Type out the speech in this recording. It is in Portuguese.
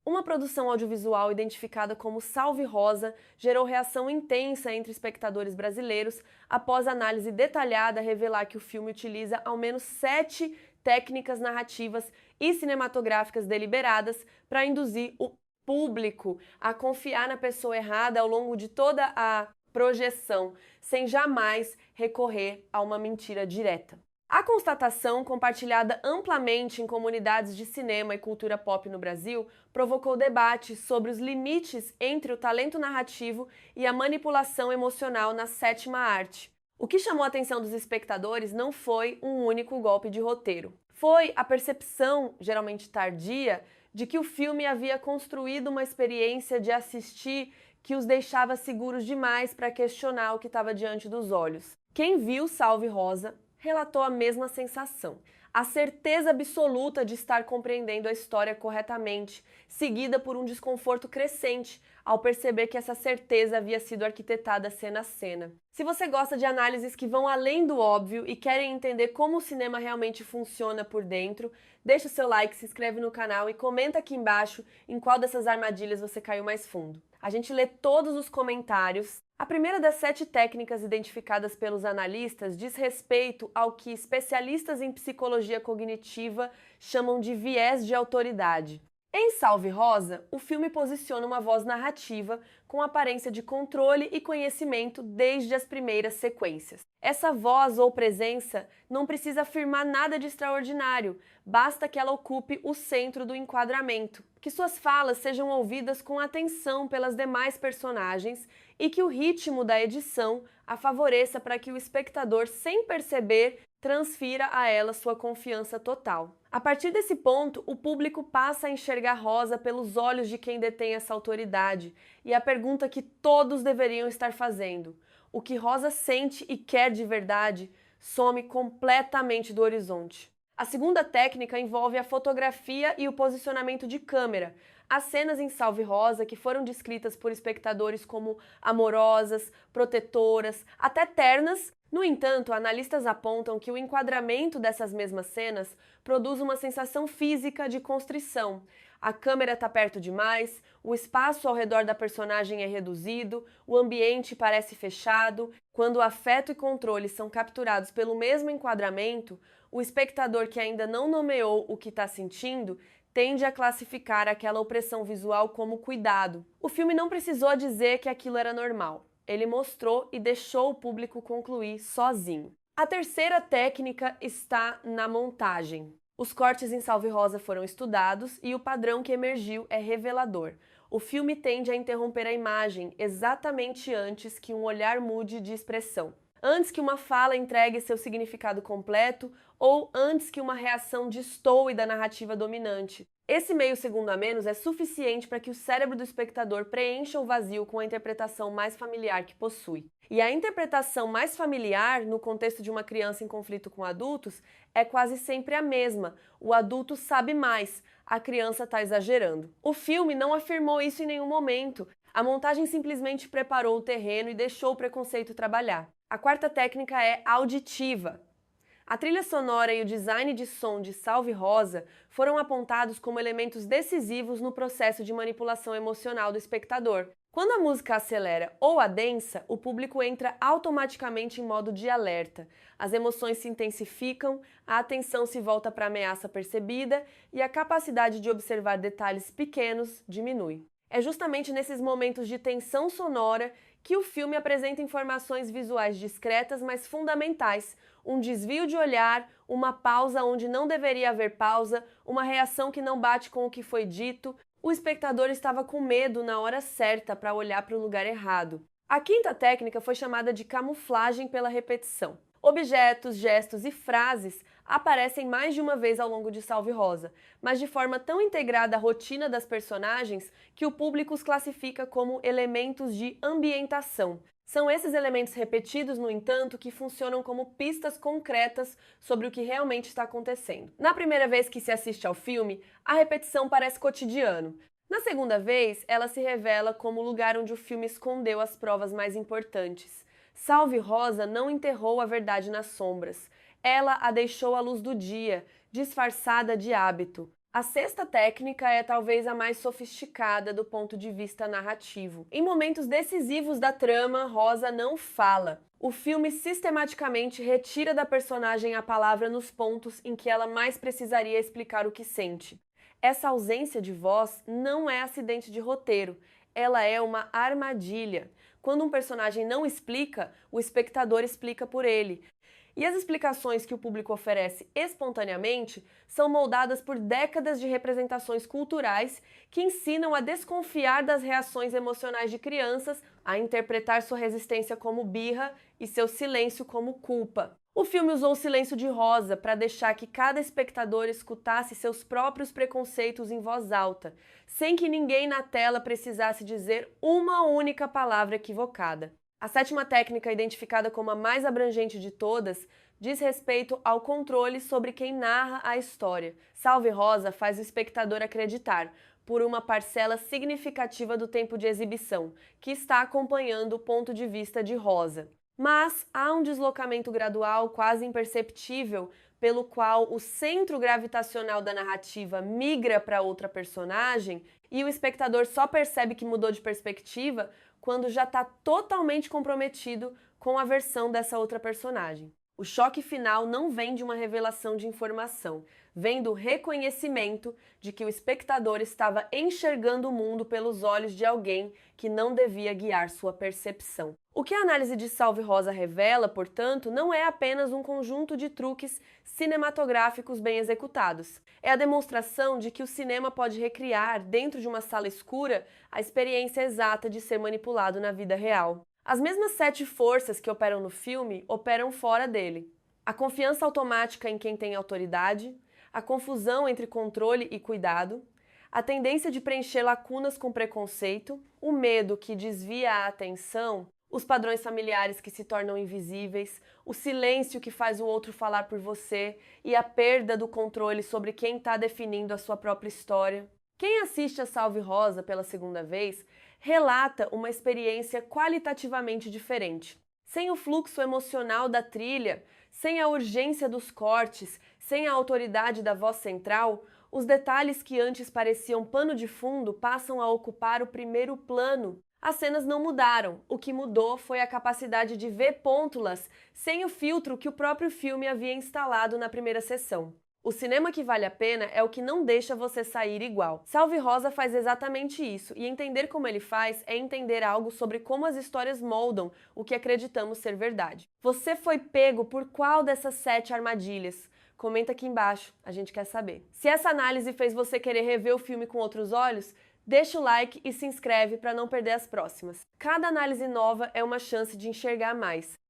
Uma produção audiovisual identificada como Salve Rosa gerou reação intensa entre espectadores brasileiros após análise detalhada revelar que o filme utiliza ao menos 7 técnicas narrativas e cinematográficas deliberadas para induzir o público a confiar na pessoa errada ao longo de toda a projeção, sem jamais recorrer a uma mentira direta. A constatação, compartilhada amplamente em comunidades de cinema e cultura pop no Brasil, provocou debates sobre os limites entre o talento narrativo e a manipulação emocional na sétima arte. O que chamou a atenção dos espectadores não foi um único golpe de roteiro. Foi a percepção, geralmente tardia, de que o filme havia construído uma experiência de assistir que os deixava seguros demais para questionar o que estava diante dos olhos. Quem viu Salve Rosa relatou a mesma sensação, a certeza absoluta de estar compreendendo a história corretamente, seguida por um desconforto crescente ao perceber que essa certeza havia sido arquitetada cena a cena. Se você gosta de análises que vão além do óbvio e querem entender como o cinema realmente funciona por dentro, deixa o seu like, se inscreve no canal e comenta aqui embaixo em qual dessas armadilhas você caiu mais fundo. A gente lê todos os comentários. A primeira das 7 técnicas identificadas pelos analistas diz respeito ao que especialistas em psicologia cognitiva chamam de viés de autoridade. Em Salve Rosa, o filme posiciona uma voz narrativa com aparência de controle e conhecimento desde as primeiras sequências. Essa voz ou presença não precisa afirmar nada de extraordinário, basta que ela ocupe o centro do enquadramento, que suas falas sejam ouvidas com atenção pelas demais personagens e que o ritmo da edição a favoreça para que o espectador, sem perceber, transfira a ela sua confiança total. A partir desse ponto, o público passa a enxergar Rosa pelos olhos de quem detém essa autoridade, e a pergunta que todos deveriam estar fazendo: o que Rosa sente e quer de verdade some completamente do horizonte. A segunda técnica envolve a fotografia e o posicionamento de câmera. As cenas em Salve Rosa, que foram descritas por espectadores como amorosas, protetoras, até ternas. No entanto, analistas apontam que o enquadramento dessas mesmas cenas produz uma sensação física de constrição. A câmera está perto demais, o espaço ao redor da personagem é reduzido, o ambiente parece fechado. Quando o afeto e controle são capturados pelo mesmo enquadramento, o espectador que ainda não nomeou o que está sentindo tende a classificar aquela opressão visual como cuidado. O filme não precisou dizer que aquilo era normal. Ele mostrou e deixou o público concluir sozinho. A terceira técnica está na montagem. Os cortes em Salve Rosa foram estudados e o padrão que emergiu é revelador. O filme tende a interromper a imagem exatamente antes que um olhar mude de expressão, antes que uma fala entregue seu significado completo ou antes que uma reação destoe da narrativa dominante. Esse meio segundo a menos é suficiente para que o cérebro do espectador preencha o vazio com a interpretação mais familiar que possui. E a interpretação mais familiar, no contexto de uma criança em conflito com adultos, é quase sempre a mesma. O adulto sabe mais, a criança está exagerando. O filme não afirmou isso em nenhum momento. A montagem simplesmente preparou o terreno e deixou o preconceito trabalhar. A quarta técnica é auditiva. A trilha sonora e o design de som de Salve Rosa foram apontados como elementos decisivos no processo de manipulação emocional do espectador. Quando a música acelera ou adensa, o público entra automaticamente em modo de alerta. As emoções se intensificam, a atenção se volta para a ameaça percebida e a capacidade de observar detalhes pequenos diminui. É justamente nesses momentos de tensão sonora que o filme apresenta informações visuais discretas, mas fundamentais. Um desvio de olhar, uma pausa onde não deveria haver pausa, uma reação que não bate com o que foi dito. O espectador estava com medo na hora certa para olhar para o lugar errado. A quinta técnica foi chamada de camuflagem pela repetição. Objetos, gestos e frases aparecem mais de uma vez ao longo de Salve Rosa, mas de forma tão integrada à rotina das personagens que o público os classifica como elementos de ambientação. São esses elementos repetidos, no entanto, que funcionam como pistas concretas sobre o que realmente está acontecendo. Na primeira vez que se assiste ao filme, a repetição parece cotidiano. Na segunda vez, ela se revela como o lugar onde o filme escondeu as provas mais importantes. Salve Rosa não enterrou a verdade nas sombras. Ela a deixou à luz do dia, disfarçada de hábito. A sexta técnica é talvez a mais sofisticada do ponto de vista narrativo. Em momentos decisivos da trama, Rosa não fala. O filme sistematicamente retira da personagem a palavra nos pontos em que ela mais precisaria explicar o que sente. Essa ausência de voz não é acidente de roteiro, ela é uma armadilha. Quando um personagem não explica, o espectador explica por ele. E as explicações que o público oferece espontaneamente são moldadas por décadas de representações culturais que ensinam a desconfiar das reações emocionais de crianças, a interpretar sua resistência como birra e seu silêncio como culpa. O filme usou o silêncio de Rosa para deixar que cada espectador escutasse seus próprios preconceitos em voz alta, sem que ninguém na tela precisasse dizer uma única palavra equivocada. A sétima técnica, identificada como a mais abrangente de todas, diz respeito ao controle sobre quem narra a história. Salve Rosa faz o espectador acreditar, por uma parcela significativa do tempo de exibição, que está acompanhando o ponto de vista de Rosa. Mas há um deslocamento gradual, quase imperceptível, pelo qual o centro gravitacional da narrativa migra para outra personagem e o espectador só percebe que mudou de perspectiva quando já está totalmente comprometido com a versão dessa outra personagem. O choque final não vem de uma revelação de informação, vem do reconhecimento de que o espectador estava enxergando o mundo pelos olhos de alguém que não devia guiar sua percepção. O que a análise de Salve Rosa revela, portanto, não é apenas um conjunto de truques cinematográficos bem executados. É a demonstração de que o cinema pode recriar, dentro de uma sala escura, a experiência exata de ser manipulado na vida real. As mesmas 7 forças que operam no filme operam fora dele. A confiança automática em quem tem autoridade, a confusão entre controle e cuidado, a tendência de preencher lacunas com preconceito, o medo que desvia a atenção, os padrões familiares que se tornam invisíveis, o silêncio que faz o outro falar por você e a perda do controle sobre quem está definindo a sua própria história. Quem assiste a Salve Rosa pela segunda vez relata uma experiência qualitativamente diferente. Sem o fluxo emocional da trilha, sem a urgência dos cortes, sem a autoridade da voz central, os detalhes que antes pareciam pano de fundo passam a ocupar o primeiro plano. As cenas não mudaram, o que mudou foi a capacidade de ver pôntulas sem o filtro que o próprio filme havia instalado na primeira sessão. O cinema que vale a pena é o que não deixa você sair igual. Salve Rosa faz exatamente isso, e entender como ele faz é entender algo sobre como as histórias moldam o que acreditamos ser verdade. Você foi pego por qual dessas 7 armadilhas? Comenta aqui embaixo, a gente quer saber. Se essa análise fez você querer rever o filme com outros olhos, deixa o like e se inscreve para não perder as próximas. Cada análise nova é uma chance de enxergar mais.